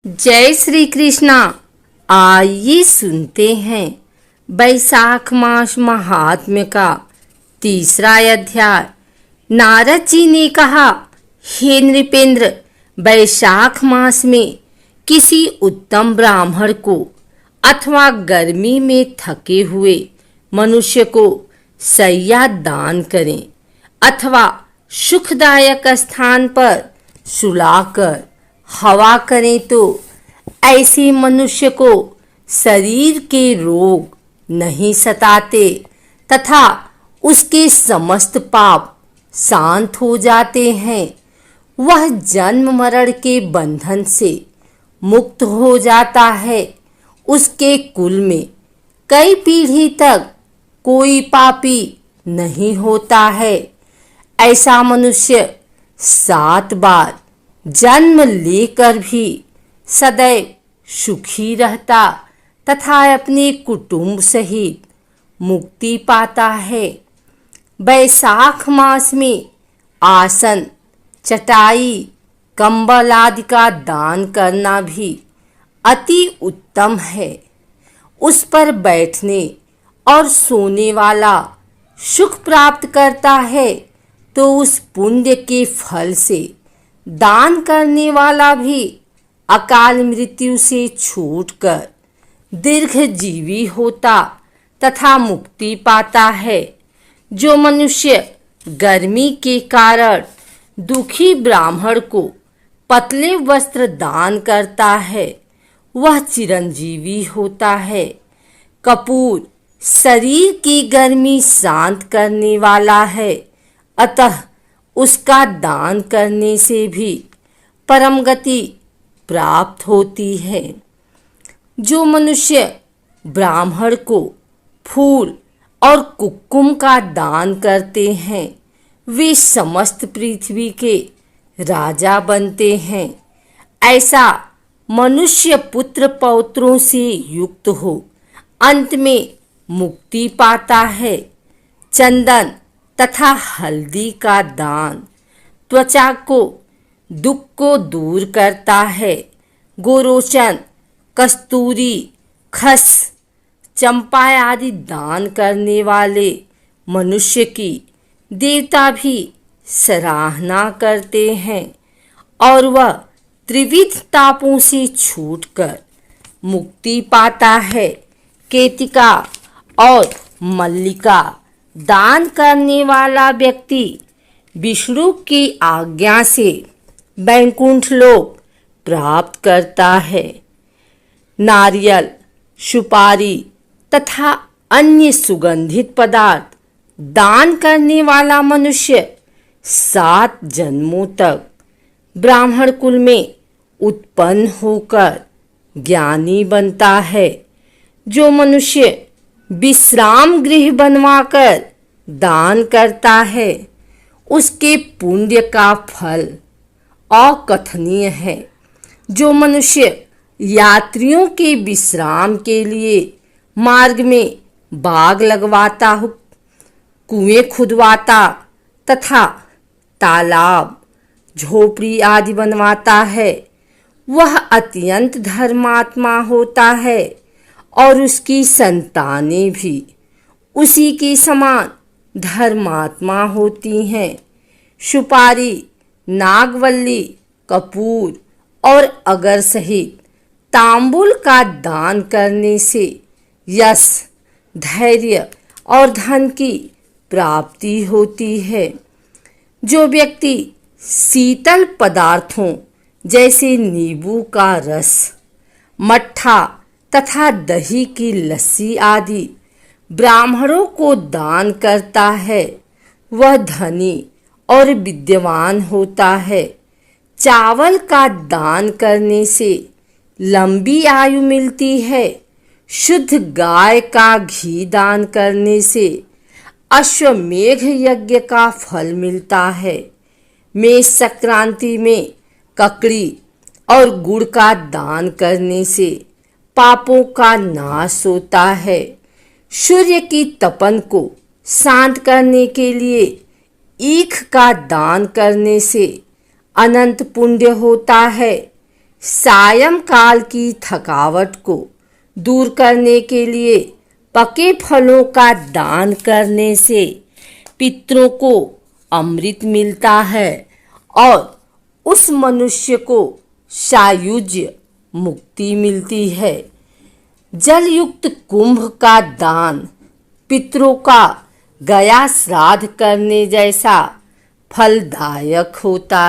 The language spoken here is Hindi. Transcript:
जय श्री कृष्णा। आइए सुनते हैं बैसाख मास महात्म्य का तीसरा अध्याय। नारद जी ने कहा, हे नृपेंद्र, बैसाख मास में किसी उत्तम ब्राह्मण को अथवा गर्मी में थके हुए मनुष्य को शैया दान करें अथवा सुखदायक स्थान पर सुलाकर हवा करें तो ऐसे मनुष्य को शरीर के रोग नहीं सताते तथा उसके समस्त पाप शांत हो जाते हैं। वह जन्म मरण के बंधन से मुक्त हो जाता है। उसके कुल में कई पीढ़ी तक कोई पापी नहीं होता है। ऐसा मनुष्य 7 बार जन्म लेकर भी सदैव सुखी रहता तथा अपने कुटुंब सहित मुक्ति पाता है। बैसाख मास में आसन, चटाई, कंबल आदि का दान करना भी अति उत्तम है। उस पर बैठने और सोने वाला सुख प्राप्त करता है तो उस पुण्य के फल से दान करने वाला भी अकाल मृत्यु से छूटकर दीर्घजीवी होता तथा मुक्ति पाता है। जो मनुष्य गर्मी के कारण दुखी ब्राह्मण को पतले वस्त्र दान करता है वह चिरंजीवी होता है। कपूर शरीर की गर्मी शांत करने वाला है, अतः उसका दान करने से भी परम गति प्राप्त होती है। जो मनुष्य ब्राह्मण को फूल और कुक्कुम का दान करते हैं वे समस्त पृथ्वी के राजा बनते हैं। ऐसा मनुष्य पुत्र पौत्रों से युक्त हो अंत में मुक्ति पाता है। चंदन तथा हल्दी का दान त्वचा को दुख को दूर करता है। गोरोचन, कस्तूरी, खस, चंपा आदि दान करने वाले मनुष्य की देवता भी सराहना करते हैं और वह त्रिविध तापों से छूटकर मुक्ति पाता है। केतिका और मल्लिका दान करने वाला व्यक्ति विष्णु की आज्ञा से वैकुंठ लोक प्राप्त करता है। नारियल, सुपारी तथा अन्य सुगंधित पदार्थ दान करने वाला मनुष्य 7 जन्मों तक ब्राह्मण कुल में उत्पन्न होकर ज्ञानी बनता है। जो मनुष्य विश्राम गृह बनवाकर दान करता है उसके पुण्य का फल अकथनीय है। जो मनुष्य यात्रियों के विश्राम के लिए मार्ग में बाग लगवाता हो, कुएं खुदवाता तथा तालाब, झोपड़ी आदि बनवाता है वह अत्यंत धर्मात्मा होता है और उसकी संतानें भी उसी के समान धर्मात्मा होती हैं। सुपारी, नागवल्ली, कपूर और अगर सहित तांबुल का दान करने से यश, धैर्य और धन की प्राप्ति होती है। जो व्यक्ति शीतल पदार्थों जैसे नींबू का रस, मट्ठा तथा दही की लस्सी आदि ब्राह्मणों को दान करता है वह धनी और विद्वान होता है। चावल का दान करने से लंबी आयु मिलती है। शुद्ध गाय का घी दान करने से अश्वमेघ यज्ञ का फल मिलता है। मेष संक्रांति में ककड़ी और गुड़ का दान करने से पापों का नाश होता है। सूर्य की तपन को शांत करने के लिए ईख का दान करने से अनंत पुण्य होता है। सायंकाल की थकावट को दूर करने के लिए पके फलों का दान करने से पितरों को अमृत मिलता है और उस मनुष्य को सायुज्य मुक्ति मिलती है। जलयुक्त कुंभ का दान पितरों का गया श्राद्ध करने जैसा फलदायक होता है।